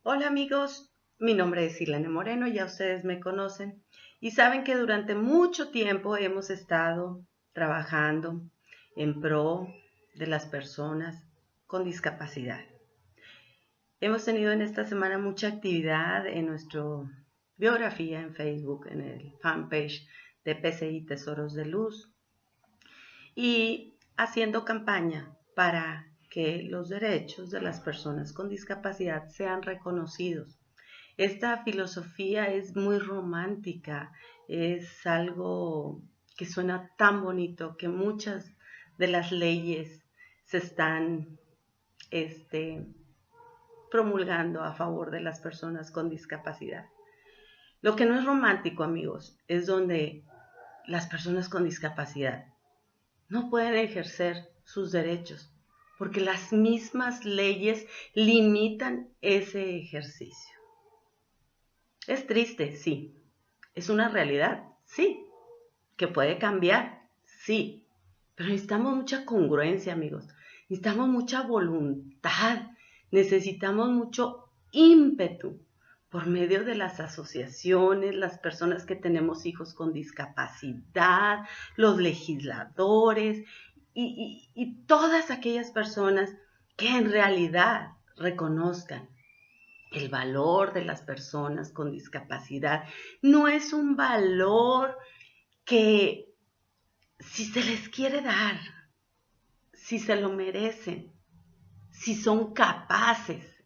Hola amigos, mi nombre es Ilana Moreno, ya ustedes me conocen y saben que durante mucho tiempo hemos estado trabajando en pro de las personas con discapacidad. Hemos tenido en esta semana mucha actividad en nuestra biografía en Facebook, en el fanpage de PCI Tesoros de Luz y haciendo campaña para que los derechos de las personas con discapacidad sean reconocidos. Esta filosofía es muy romántica, es algo que suena tan bonito que muchas de las leyes se están promulgando a favor de las personas con discapacidad. Lo que no es romántico, amigos, es donde las personas con discapacidad no pueden ejercer sus derechos porque las mismas leyes limitan ese ejercicio. Es triste, sí. Es una realidad, sí. Que puede cambiar, sí. Pero necesitamos mucha congruencia, amigos. Necesitamos mucha voluntad. Necesitamos mucho ímpetu por medio de las asociaciones, las personas que tenemos hijos con discapacidad, los legisladores y todas aquellas personas que en realidad reconozcan el valor de las personas con discapacidad. No es un valor que si se les quiere dar, si se lo merecen, si son capaces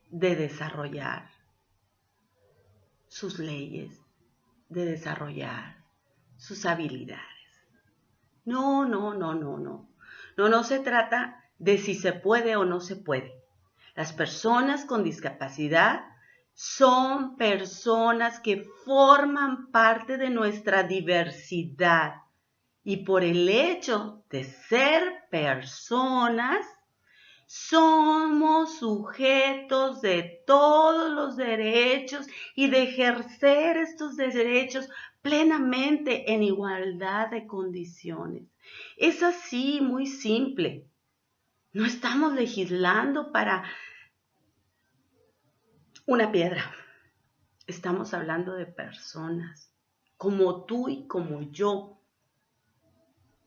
de desarrollar sus leyes, de desarrollar sus habilidades. No, no, no, no, no. No, no se trata de si se puede o no se puede. Las personas con discapacidad son personas que forman parte de nuestra diversidad y por el hecho de ser personas, somos sujetos de todos los derechos y de ejercer estos derechos plenamente en igualdad de condiciones. Es así, muy simple. No estamos legislando para una piedra. Estamos hablando de personas como tú y como yo.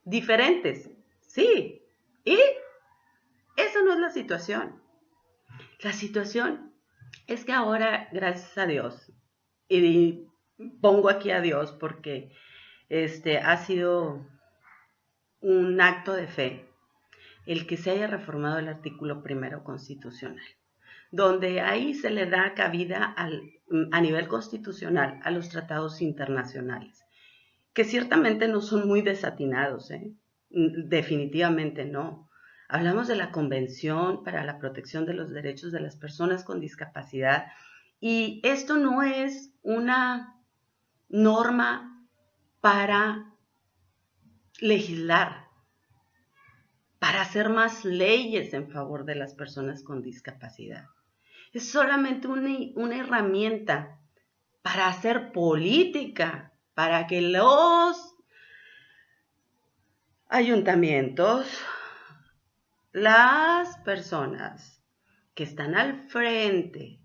Diferentes, sí. Y esa no es la situación. La situación es que ahora, gracias a Dios, y pongo aquí a Dios porque ha sido un acto de fe el que se haya reformado el artículo primero constitucional, donde ahí se le da cabida a nivel constitucional a los tratados internacionales, que ciertamente no son muy desatinados, definitivamente no. Hablamos de la Convención para la Protección de los Derechos de las Personas con Discapacidad y esto no es una norma para legislar, para hacer más leyes en favor de las personas con discapacidad. Es solamente una herramienta para hacer política, para que los ayuntamientos, las personas que están al frente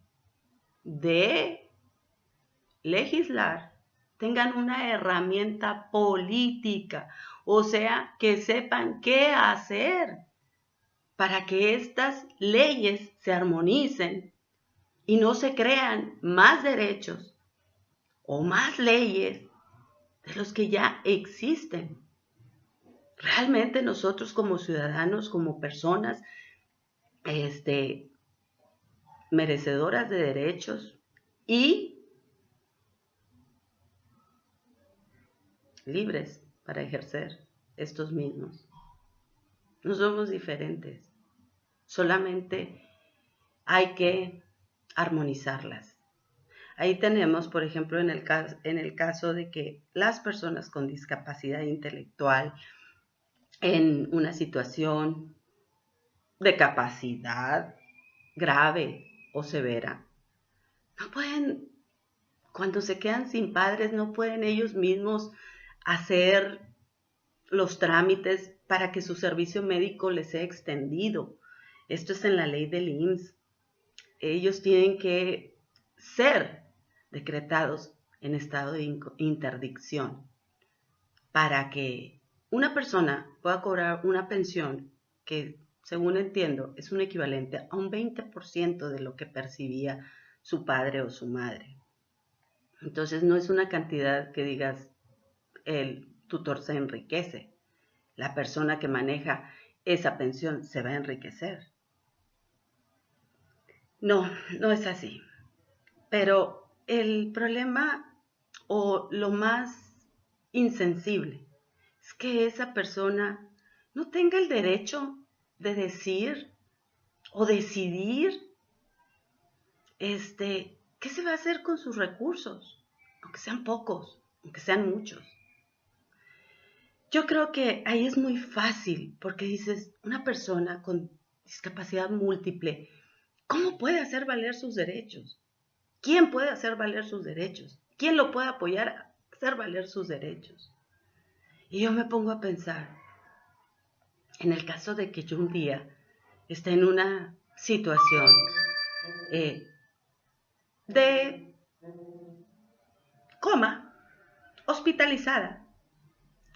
de legislar tengan una herramienta política, o sea, que sepan qué hacer para que estas leyes se armonicen y no se crean más derechos o más leyes de los que ya existen. Realmente nosotros como ciudadanos, como personas, merecedoras de derechos y libres para ejercer estos mismos. No somos diferentes, solamente hay que armonizarlas. Ahí tenemos, por ejemplo, en el caso de que las personas con discapacidad intelectual en una situación de capacidad grave o severa, no pueden, cuando se quedan sin padres, no pueden ellos mismos hacer los trámites para que su servicio médico les sea extendido. Esto es en la ley del IMSS. ellos tienen que ser decretados en estado de interdicción para que una persona pueda cobrar una pensión que, según entiendo, es un equivalente a un 20% de lo que percibía su padre o su madre. Entonces no es una cantidad que digas el tutor se enriquece. La persona que maneja esa pensión se va a enriquecer. No, no es así. Pero el problema o lo más insensible es que esa persona no tenga el derecho de decir o decidir qué se va a hacer con sus recursos, aunque sean pocos, aunque sean muchos. Yo creo que ahí es muy fácil porque dices, una persona con discapacidad múltiple, ¿cómo puede hacer valer sus derechos? ¿Quién puede hacer valer sus derechos? ¿Quién lo puede apoyar a hacer valer sus derechos? Y yo me pongo a pensar, en el caso de que yo un día esté en una situación de coma, hospitalizada,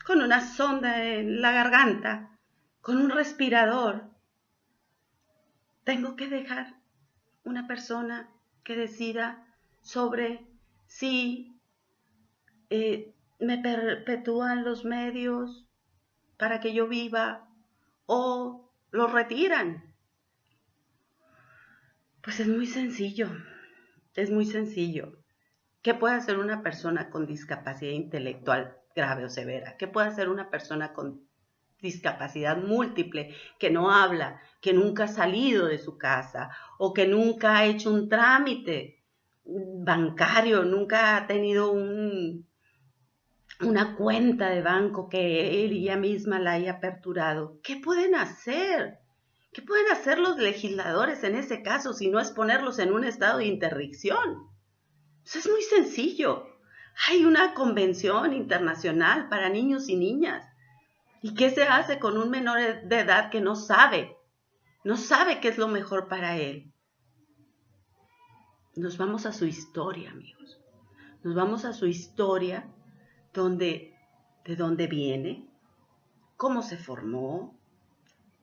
con una sonda en la garganta, con un respirador, tengo que dejar una persona que decida sobre si me perpetúan los medios para que yo viva o los retiran. Pues es muy sencillo, es muy sencillo. ¿Qué puede hacer una persona con discapacidad intelectual grave o severa? ¿Qué puede hacer una persona con discapacidad múltiple que no habla, que nunca ha salido de su casa o que nunca ha hecho un trámite bancario, nunca ha tenido una cuenta de banco que ella misma la haya aperturado? ¿Qué pueden hacer? ¿Qué pueden hacer los legisladores en ese caso si no es ponerlos en un estado de interdicción? Eso es muy sencillo. Hay una convención internacional para niños y niñas. ¿Y qué se hace con un menor de edad que no sabe? No sabe qué es lo mejor para él. Nos vamos a su historia, amigos. Nos vamos a su historia, de dónde viene, cómo se formó,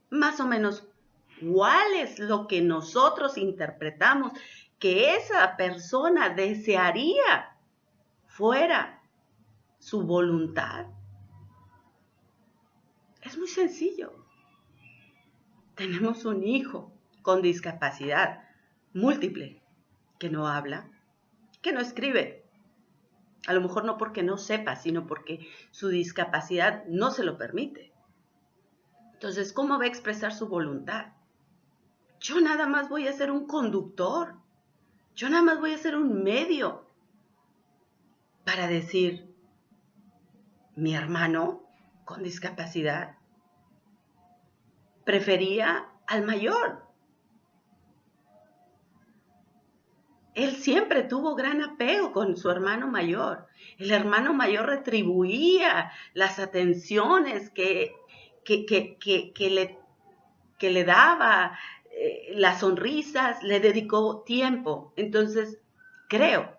más o menos cuál es lo que nosotros interpretamos que esa persona desearía fuera su voluntad. Es muy sencillo. Tenemos un hijo con discapacidad múltiple que no habla, que no escribe. A lo mejor no porque no sepa, sino porque su discapacidad no se lo permite. Entonces, ¿cómo va a expresar su voluntad? Yo nada más voy a ser un conductor. Yo nada más voy a ser un medio para decir, mi hermano con discapacidad prefería al mayor. Él siempre tuvo gran apego con su hermano mayor. El hermano mayor retribuía las atenciones que le daba, las sonrisas, le dedicó tiempo. Entonces, creo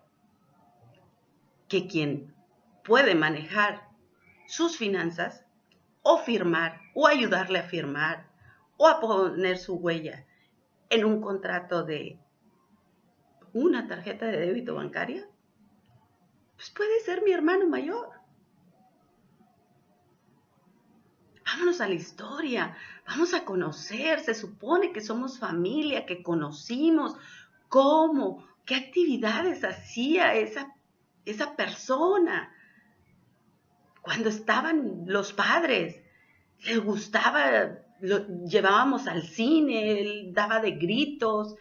que quien puede manejar sus finanzas o firmar o ayudarle a firmar o a poner su huella en un contrato de una tarjeta de débito bancaria, pues puede ser mi hermano mayor. Vámonos a la historia, vamos a conocer, se supone que somos familia, que conocimos cómo, qué actividades hacía esa persona. Cuando estaban los padres, le gustaba, lo llevábamos al cine, él daba de gritos,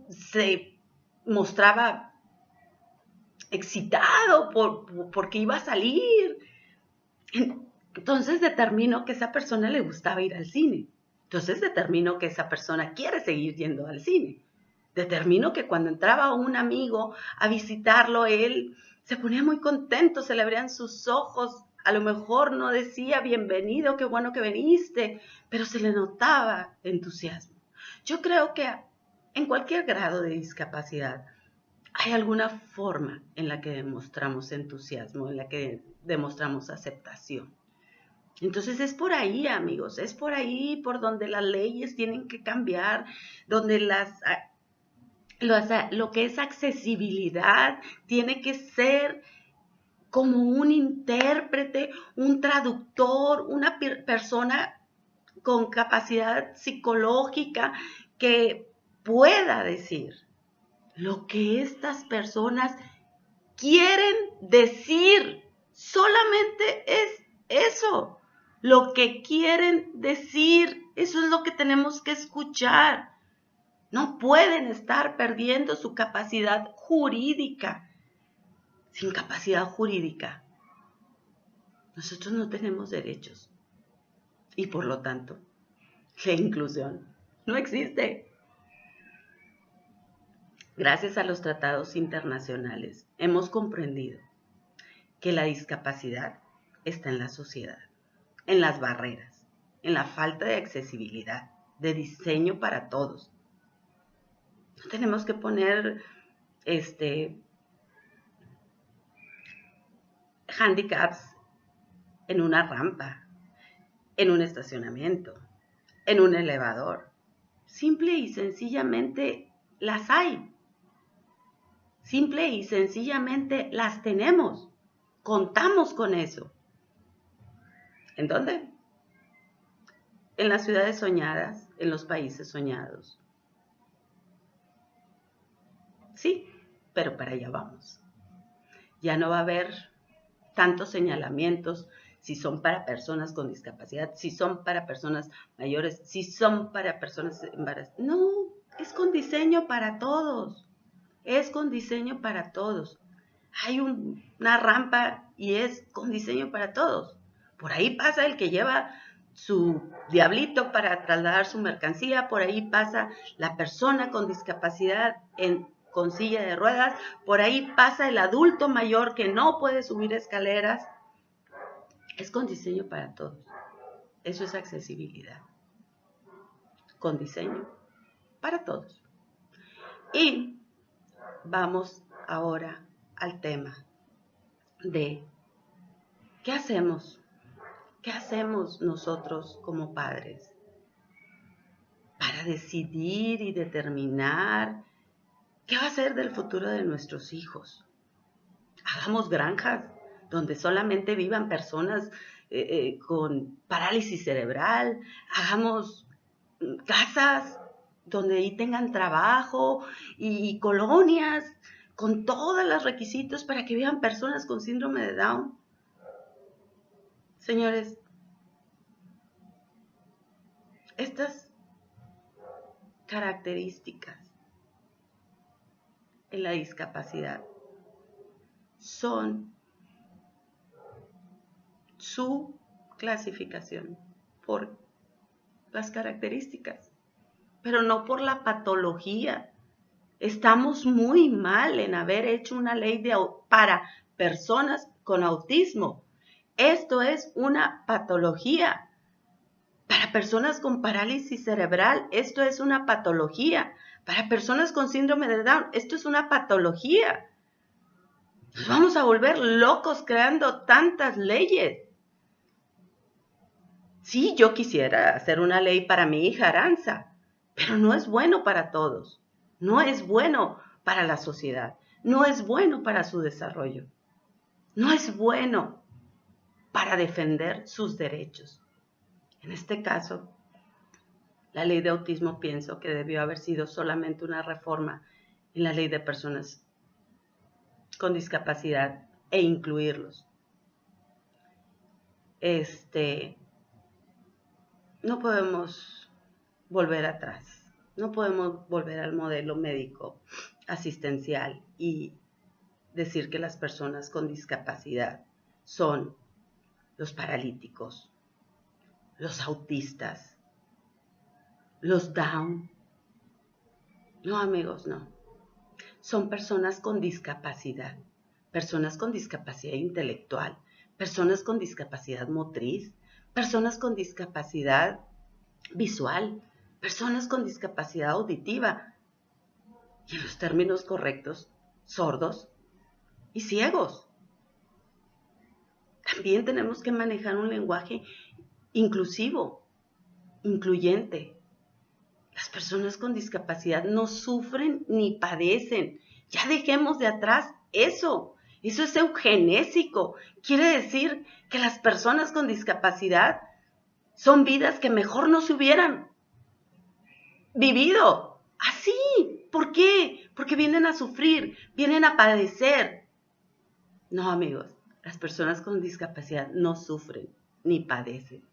se mostraba excitado porque iba a salir. Entonces determinó que a esa persona le gustaba ir al cine. Entonces determinó que esa persona quiere seguir yendo al cine. Determinó que cuando entraba un amigo a visitarlo, él se ponía muy contento, se le abrían sus ojos. A lo mejor no decía bienvenido, qué bueno que viniste, pero se le notaba entusiasmo. Yo creo que en cualquier grado de discapacidad, hay alguna forma en la que demostramos entusiasmo, en la que demostramos aceptación. Entonces es por ahí, amigos, es por ahí por donde las leyes tienen que cambiar, donde lo que es accesibilidad tiene que ser como un intérprete, un traductor, una persona con capacidad psicológica que pueda decir lo que estas personas quieren decir. Solamente es eso, lo que quieren decir. Eso es lo que tenemos que escuchar. No pueden estar perdiendo su capacidad jurídica. Sin capacidad jurídica, nosotros no tenemos derechos. Y por lo tanto, la inclusión no existe. Gracias a los tratados internacionales, hemos comprendido que la discapacidad está en la sociedad, en las barreras, en la falta de accesibilidad, de diseño para todos. No tenemos que poner handicaps en una rampa, en un estacionamiento, en un elevador. Simple y sencillamente las hay. Simple y sencillamente las tenemos. Contamos con eso. ¿En dónde? En las ciudades soñadas, en los países soñados. Sí, pero para allá vamos. Ya no va a haber tantos señalamientos si son para personas con discapacidad, si son para personas mayores, si son para personas embarazadas. No, es con diseño para todos. Es con diseño para todos. Hay una rampa y es con diseño para todos. Por ahí pasa el que lleva su diablito para trasladar su mercancía, por ahí pasa la persona con discapacidad con silla de ruedas, por ahí pasa el adulto mayor que no puede subir escaleras. Es con diseño para todos. Eso es accesibilidad. Con diseño para todos. Y vamos ahora al tema de ¿qué hacemos? ¿Qué hacemos nosotros como padres para decidir y determinar qué va a ser del futuro de nuestros hijos? Hagamos granjas donde solamente vivan personas con parálisis cerebral. Hagamos casas donde ahí tengan trabajo y colonias con todos los requisitos para que vivan personas con síndrome de Down. Señores, estas características en la discapacidad son su clasificación por las características, pero no por la patología. Estamos muy mal en haber hecho una ley para personas con autismo. Esto es una patología. Para personas con parálisis cerebral, esto es una patología. Para personas con síndrome de Down, esto es una patología. Nos vamos a volver locos creando tantas leyes. Sí, yo quisiera hacer una ley para mi hija Aranza, pero no es bueno para todos. No es bueno para la sociedad. No es bueno para su desarrollo. No es bueno para defender sus derechos. En este caso, la ley de autismo pienso que debió haber sido solamente una reforma en la ley de personas con discapacidad e incluirlos. No podemos volver atrás. No podemos volver al modelo médico asistencial y decir que las personas con discapacidad son los paralíticos, los autistas, los Down. No, amigos, no. Son personas con discapacidad intelectual, personas con discapacidad motriz, personas con discapacidad visual, personas con discapacidad auditiva. y en los términos correctos, sordos y ciegos. También tenemos que manejar un lenguaje inclusivo, incluyente. Las personas con discapacidad no sufren ni padecen. Ya dejemos de atrás eso. Eso es eugenésico. Quiere decir que las personas con discapacidad son vidas que mejor no se hubieran vivido. Así. ¿Por qué? Porque vienen a sufrir, vienen a padecer. No, amigos, las personas con discapacidad no sufren ni padecen.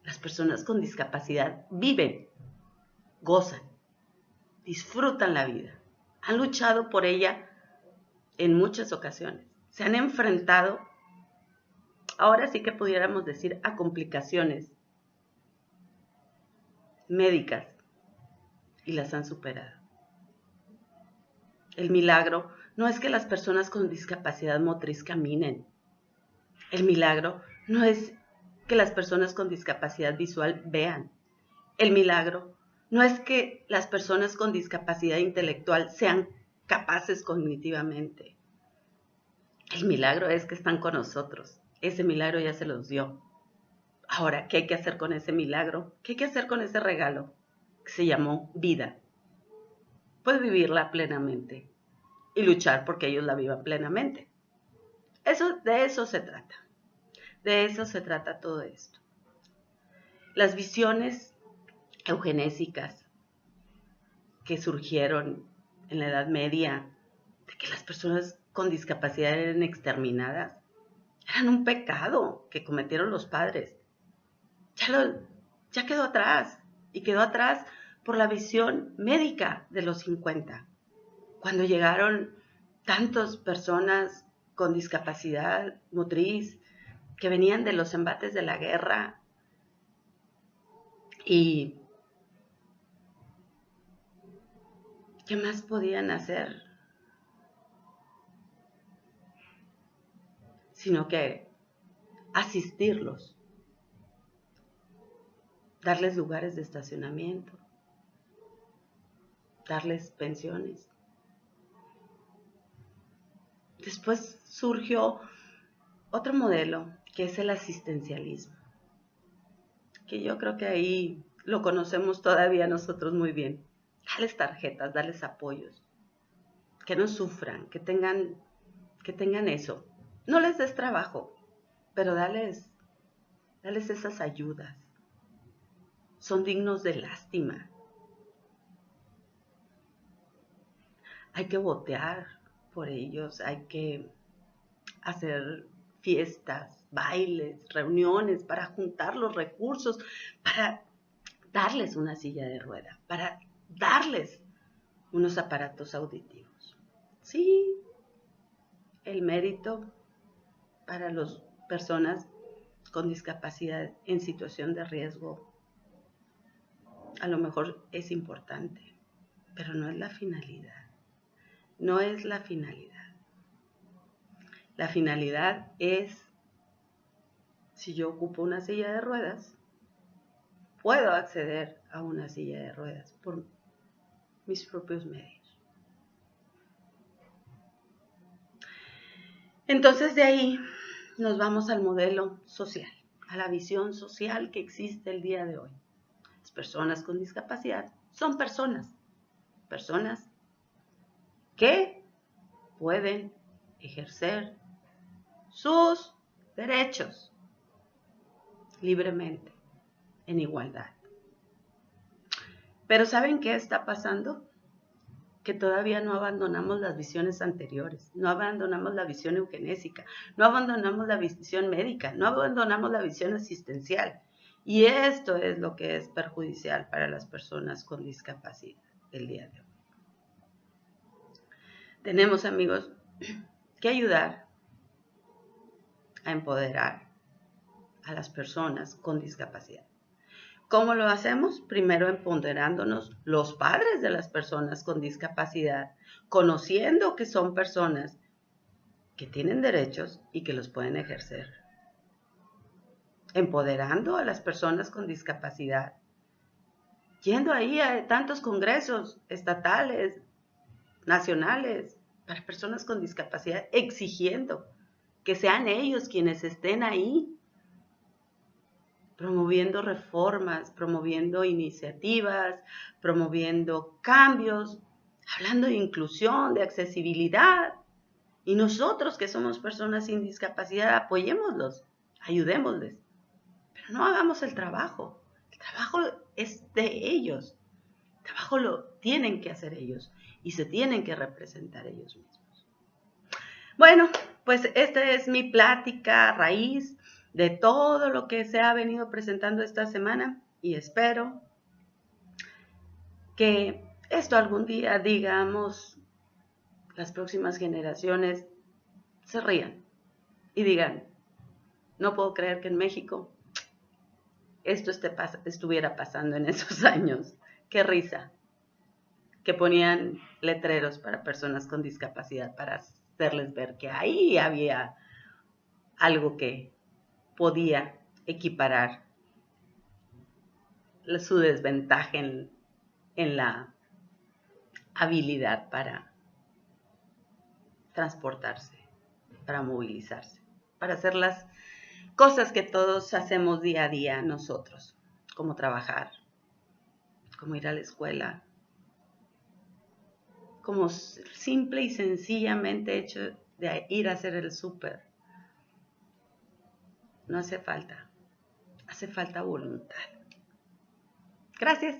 Las personas con discapacidad viven, gozan, disfrutan la vida. Han luchado por ella en muchas ocasiones. Se han enfrentado, ahora sí que pudiéramos decir, a complicaciones médicas y las han superado. El milagro no es que las personas con discapacidad motriz caminen. El milagro no es que las personas con discapacidad visual vean. El milagro no es que las personas con discapacidad intelectual sean capaces cognitivamente. El milagro es que están con nosotros. Ese milagro ya se los dio. Ahora, ¿qué hay que hacer con ese milagro? ¿Qué hay que hacer con ese regalo que se llamó vida? Pues vivirla plenamente y luchar porque ellos la vivan plenamente. De eso se trata. De eso se trata todo esto. Las visiones eugenésicas que surgieron en la Edad Media de que las personas con discapacidad eran exterminadas, eran un pecado que cometieron los padres. Ya quedó atrás, y quedó atrás por la visión médica de los 50, cuando llegaron tantas personas con discapacidad motriz que venían de los embates de la guerra y ¿qué más podían hacer? Sino que asistirlos, darles lugares de estacionamiento, darles pensiones. Después surgió otro modelo, que es el asistencialismo, que yo creo que ahí lo conocemos todavía nosotros muy bien. Darles tarjetas, darles apoyos, que no sufran, que tengan eso. No les des trabajo, pero dales esas ayudas. Son dignos de lástima. Hay que votear por ellos, hay que hacer fiestas, bailes, reuniones para juntar los recursos, para darles una silla de rueda, para darles unos aparatos auditivos. Sí, el mérito para las personas con discapacidad en situación de riesgo a lo mejor es importante, pero no es la finalidad. No es la finalidad. La finalidad es, si yo ocupo una silla de ruedas, puedo acceder a una silla de ruedas por mis propios medios. Entonces de ahí nos vamos al modelo social, a la visión social que existe el día de hoy. Las personas con discapacidad son personas que pueden ejercer sus derechos libremente, en igualdad. Pero ¿saben qué está pasando? Que todavía no abandonamos las visiones anteriores, no abandonamos la visión eugenésica, no abandonamos la visión médica, no abandonamos la visión asistencial. Y esto es lo que es perjudicial para las personas con discapacidad el día de hoy. Tenemos, amigos, que ayudar a empoderar a las personas con discapacidad. ¿Cómo lo hacemos? Primero empoderándonos los padres de las personas con discapacidad, conociendo que son personas que tienen derechos y que los pueden ejercer. Empoderando a las personas con discapacidad yendo ahí a tantos congresos estatales, nacionales, para personas con discapacidad, exigiendo que sean ellos quienes estén ahí, promoviendo reformas, promoviendo iniciativas, promoviendo cambios, hablando de inclusión, de accesibilidad. Y nosotros que somos personas sin discapacidad, apoyémoslos, ayudémosles, pero no hagamos el trabajo. El trabajo es de ellos. El trabajo lo tienen que hacer ellos y se tienen que representar ellos mismos. Bueno, pues esta es mi plática a raíz de todo lo que se ha venido presentando esta semana y espero que esto algún día, digamos, las próximas generaciones se rían y digan, no puedo creer que en México esto estuviera pasando en esos años. Qué risa. Que ponían letreros para personas con discapacidad para hacerles ver que ahí había algo que podía equiparar su desventaja en la habilidad para transportarse, para movilizarse, para hacer las cosas que todos hacemos día a día nosotros, como trabajar, como ir a la escuela, como simple y sencillamente hecho de ir a hacer el súper. No hace falta voluntad. Gracias.